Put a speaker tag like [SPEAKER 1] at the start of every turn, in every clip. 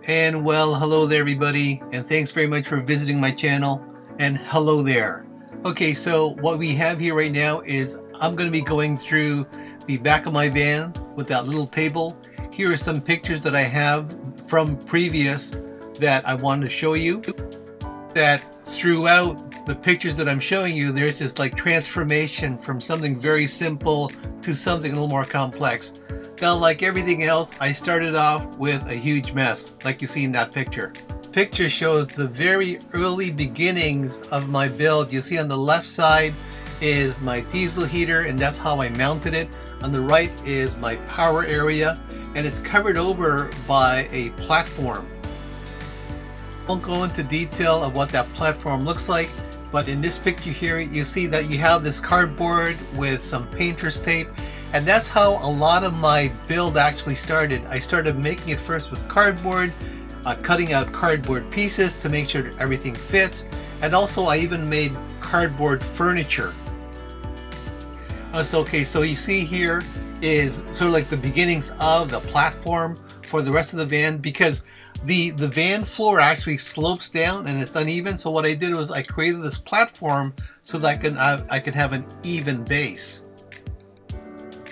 [SPEAKER 1] And well, hello there everybody, and thanks very much for visiting my channel, and hello there. Okay, so what we have here right now is I'm going to be going through the back of my van with that little table. Here are some pictures that I have from previous that I wanted to show you. That throughout the pictures that I'm showing you, there's this like transformation from something very simple to something a little more complex. Now, like everything else, I started off with a huge mess, like you see in that picture. Picture shows the very early beginnings of my build. You see on the left side is my diesel heater, and that's how I mounted it. On the right is my power area, and it's covered over by a platform. I won't go into detail of what that platform looks like, but in this picture here, you see that you have this cardboard with some painter's tape. And that's how a lot of my build actually started. I started making it first with cardboard, cutting out cardboard pieces to make sure that everything fits. And also I even made cardboard furniture. Okay, so you see here is sort of like the beginnings of the platform for the rest of the van, because the van floor actually slopes down and it's uneven. So what I did was I created this platform so that I could have an even base.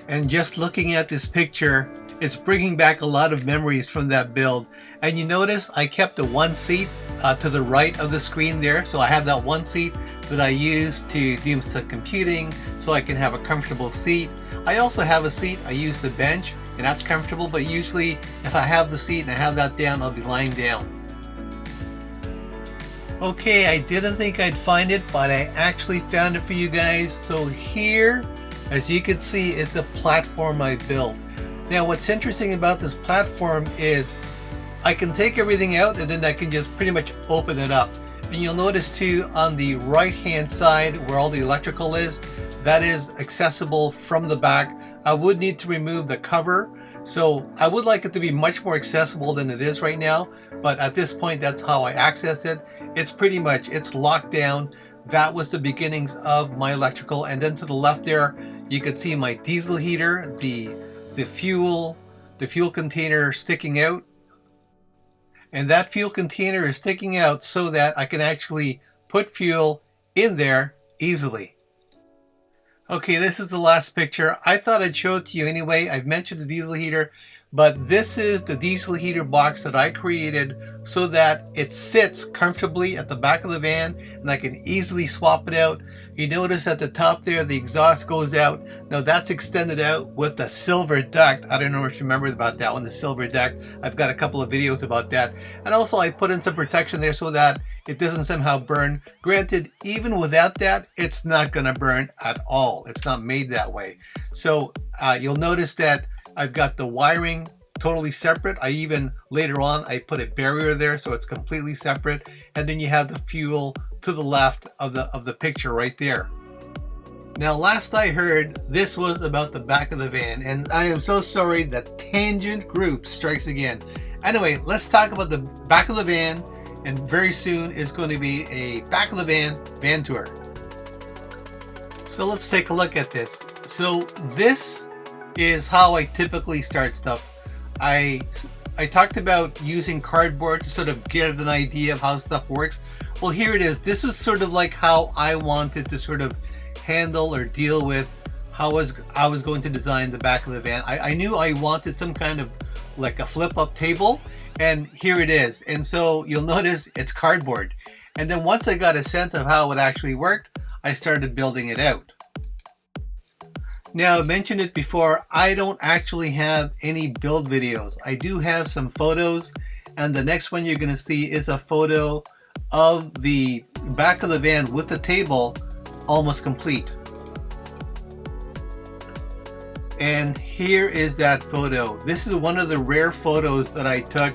[SPEAKER 1] And just looking at this picture, it's bringing back a lot of memories from that build. And you notice I kept the one seat to the right of the screen there. So I have that one seat that I use to do some computing so I can have a comfortable seat. I also have a seat, I use the bench, and that's comfortable. But usually if I have the seat and I have that down, I'll be lying down. Okay, I didn't think I'd find it, but I actually found it for you guys. So here, as you can see, is the platform I built. Now what's interesting about this platform is I can take everything out and then I can just pretty much open it up. And you'll notice too on the right hand side where all the electrical is, that is accessible from the back. I would need to remove the cover, so I would like it to be much more accessible than it is right now, but at this point that's how I access it. It's pretty much, it's locked down. That was the beginnings of my electrical. And then to the left there, you could see my diesel heater, the fuel container sticking out. And that fuel container is sticking out so that I can actually put fuel in there easily. Okay, this is the last picture. I thought I'd show it to you anyway. I've mentioned the diesel heater, but this is the diesel heater box that I created so that it sits comfortably at the back of the van and I can easily swap it out. You notice at the top there, the exhaust goes out. Now that's extended out with the silver duct. I don't know if you remember about that one, the silver duct. I've got a couple of videos about that. And also I put in some protection there so that it doesn't somehow burn. Granted, even without that, it's not gonna burn at all. It's not made that way. So you'll notice that I've got the wiring totally separate. I even later on I put a barrier there so it's completely separate. And then you have the fuel to the left of the picture right there. Now last I heard, this was about the back of the van, and I am so sorry that tangent group strikes again. Anyway, let's talk about the back of the van, and very soon is going to be a back of the van tour. So let's take a look at this. So this is how I typically start stuff. I talked about using cardboard to sort of get an idea of how stuff works. Well, here it is. This was sort of like how I wanted to sort of handle or deal with how I was going to design the back of the van. I knew I wanted some kind of like a flip-up table, and here it is. And so you'll notice it's cardboard. And then once I got a sense of how it actually worked, I started building it out. Now, I mentioned it before, I don't actually have any build videos. I do have some photos, and the next one you're going to see is a photo of the back of the van with the table almost complete. And here is that photo. This is one of the rare photos that I took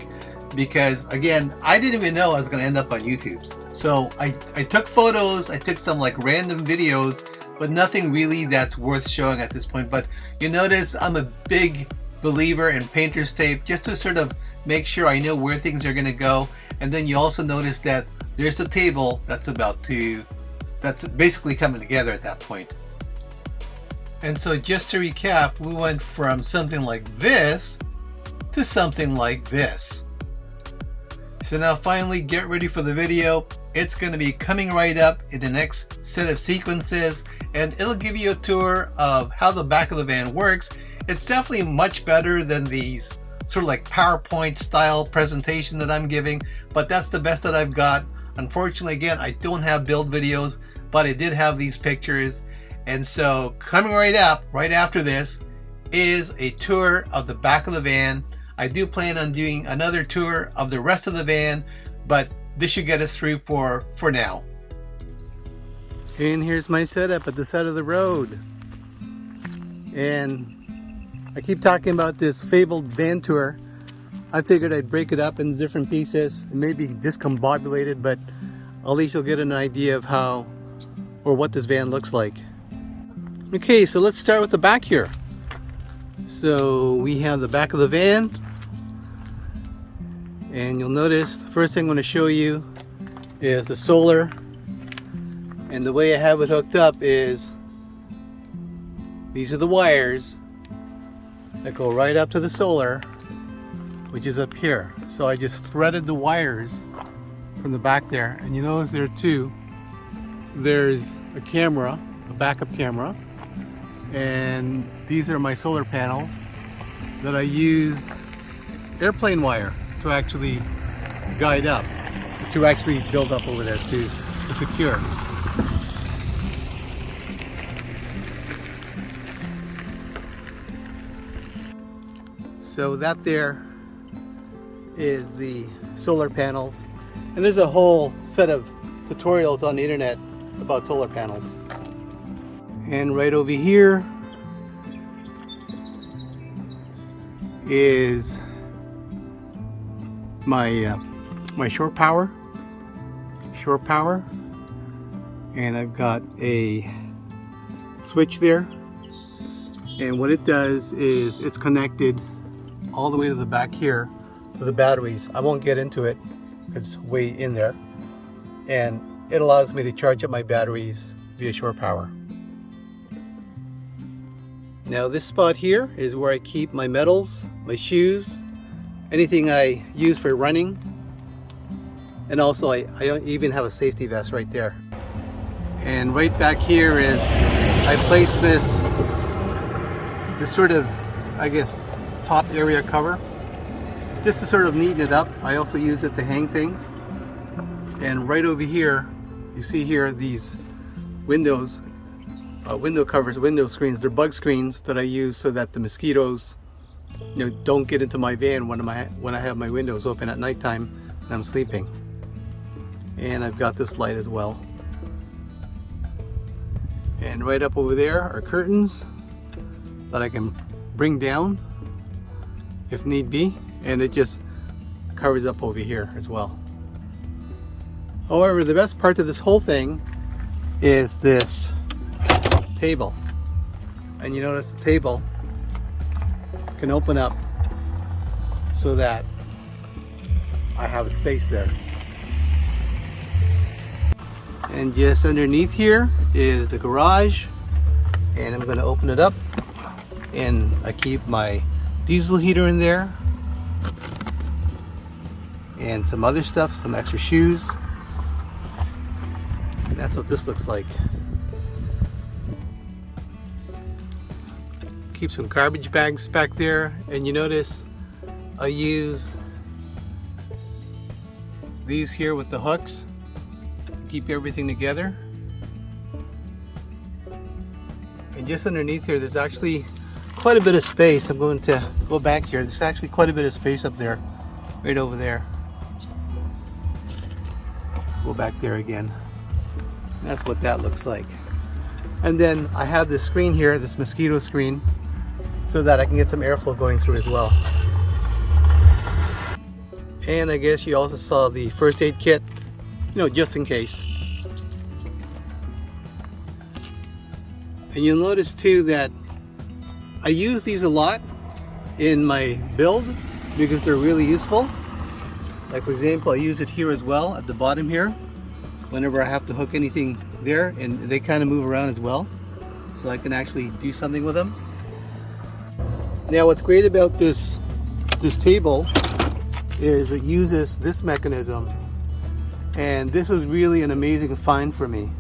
[SPEAKER 1] because, again, I didn't even know I was going to end up on YouTube. So I took photos, I took some like random videos, but nothing really that's worth showing at this point. But you notice I'm a big believer in painter's tape just to sort of make sure I know where things are going to go. And then you also notice that there's a table that's basically coming together at that point. And so just to recap, we went from something like this to something like this. So now finally get ready for the video. It's going to be coming right up in the next set of sequences, and it'll give you a tour of how the back of the van works. It's definitely much better than these sort of like PowerPoint style presentation that I'm giving, but that's the best that I've got. Unfortunately, again, I don't have build videos, but I did have these pictures. And so coming right up, right after this, is a tour of the back of the van. I do plan on doing another tour of the rest of the van, but this should get us through for now. And here's my setup at the side of the road. And I keep talking about this fabled van tour. I figured I'd break it up into different pieces, maybe discombobulated, but at least you'll get an idea of how or what this van looks like. Okay, so let's start with the back here. So we have the back of the van, and you'll notice the first thing I'm going to show you is the solar. And the way I have it hooked up is these are the wires that go right up to the solar, which is up here. So I just threaded the wires from the back there, and you notice there too there's a camera, a backup camera, and these are my solar panels that I used airplane wire to actually guide up, to actually build up over there to secure. So that there is the solar panels, and there's a whole set of tutorials on the internet about solar panels. And right over here is my my shore power, and I've got a switch there, and what it does is it's connected all the way to the back here to the batteries. I won't get into it, it's way in there, and it allows me to charge up my batteries via shore power. Now this spot here is where I keep my metals, my shoes, anything I use for running, and also I even have a safety vest right there. And right back here is I placed this sort of, I guess, top area cover just to sort of neaten it up. I also use it to hang things. And right over here you see here these windows, window covers, window screens. They're bug screens that I use so that the mosquitoes, you know, don't get into my van when I have my windows open at nighttime and I'm sleeping. And I've got this light as well. And right up over there are curtains that I can bring down if need be, and it just covers up over here as well. However, the best part of this whole thing is this table. And you notice the table can open up so that I have a space there. And just underneath here is the garage, and I'm going to open it up, and I keep my diesel heater in there and some other stuff, some extra shoes, and that's what this looks like. Keep some garbage bags back there, and you notice I used these here with the hooks to keep everything together. And just underneath here there's actually quite a bit of space. I'm going to go back here. There's actually quite a bit of space up there, right over there. Go back there again. That's what that looks like. And then I have this screen here, this mosquito screen, so that I can get some airflow going through as well. And I guess you also saw the first aid kit, you know, just in case. And you'll notice too that I use these a lot in my build because they're really useful. Like for example, I use it here as well at the bottom here whenever I have to hook anything there, and they kind of move around as well, so I can actually do something with them. Now what's great about this table is it uses this mechanism, and this was really an amazing find for me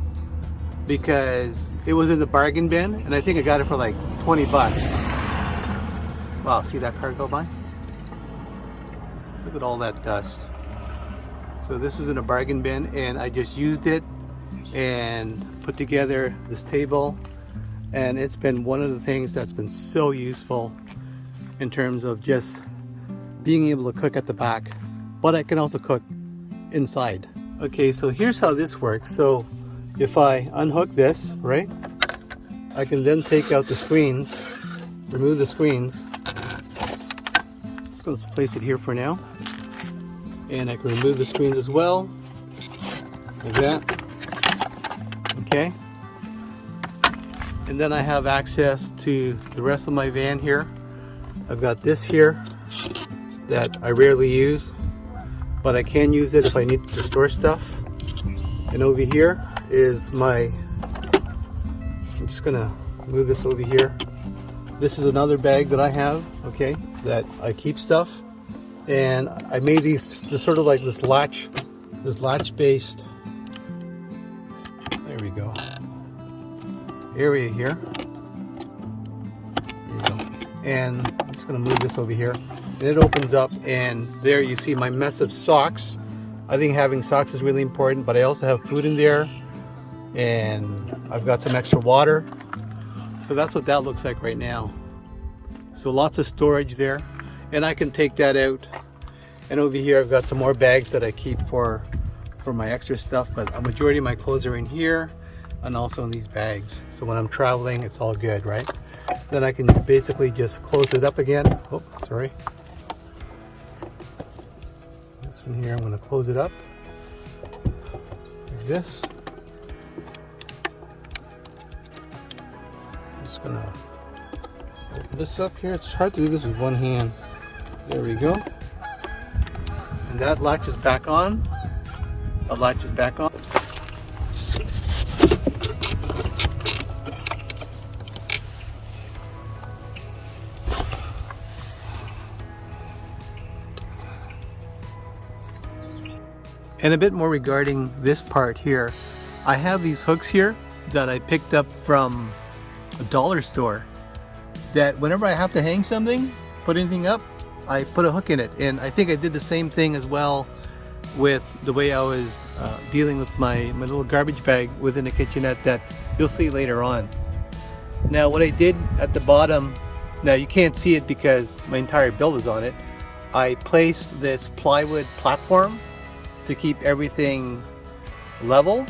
[SPEAKER 1] because it was in the bargain bin, and I think I got it for like 20 bucks. Wow, see that car go by? Look at all that dust. So this was in a bargain bin, and I just used it and put together this table, and it's been one of the things that's been so useful in terms of just being able to cook at the back, but I can also cook inside. Okay, so here's how this works. So if I unhook this, right, I can then take out the screens, remove the screens. Just going to place it here for now, and I can remove the screens as well, like that. Okay, and then I have access to the rest of my van here. I've got this here that I rarely use, but I can use it if I need to store stuff. And over here is my, I'm just gonna move this over here. This is another bag that I have, okay, that I keep stuff. And I made these sort of like this latch based, there we go, area here. There you go. And I'm just gonna move this over here. And it opens up, and there you see my mess of socks. I think having socks is really important, but I also have food in there, and I've got some extra water. So that's what that looks like right now. So lots of storage there, and I can take that out. And over here I've got some more bags that I keep for my extra stuff, but a majority of my clothes are in here and also in these bags. So when I'm traveling, it's all good, right? Then I can basically just close it up again. Oh, sorry. This one here, I'm going to close it up like this. I'm just going to open this up here. It's hard to do this with one hand. There we go. And that latches back on. That latches back on. And a bit more regarding this part here. I have these hooks here that I picked up from a dollar store, that whenever I have to hang something, put anything up, I put a hook in it. And I think I did the same thing as well with the way I was dealing with my little garbage bag within the kitchenette that you'll see later on. Now what I did at the bottom, now you can't see it because my entire build is on it, I placed this plywood platform to keep everything level,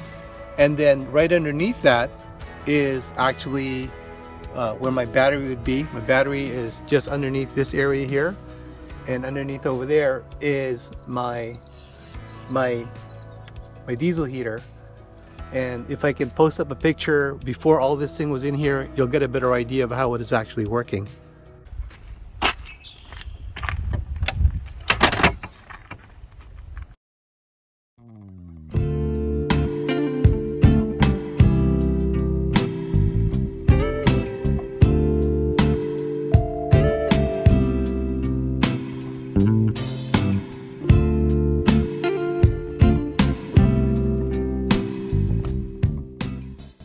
[SPEAKER 1] and then right underneath that is actually where my battery would be. My battery is just underneath this area here, and underneath over there is my diesel heater. And if I can post up a picture before all this thing was in here, you'll get a better idea of how it is actually working.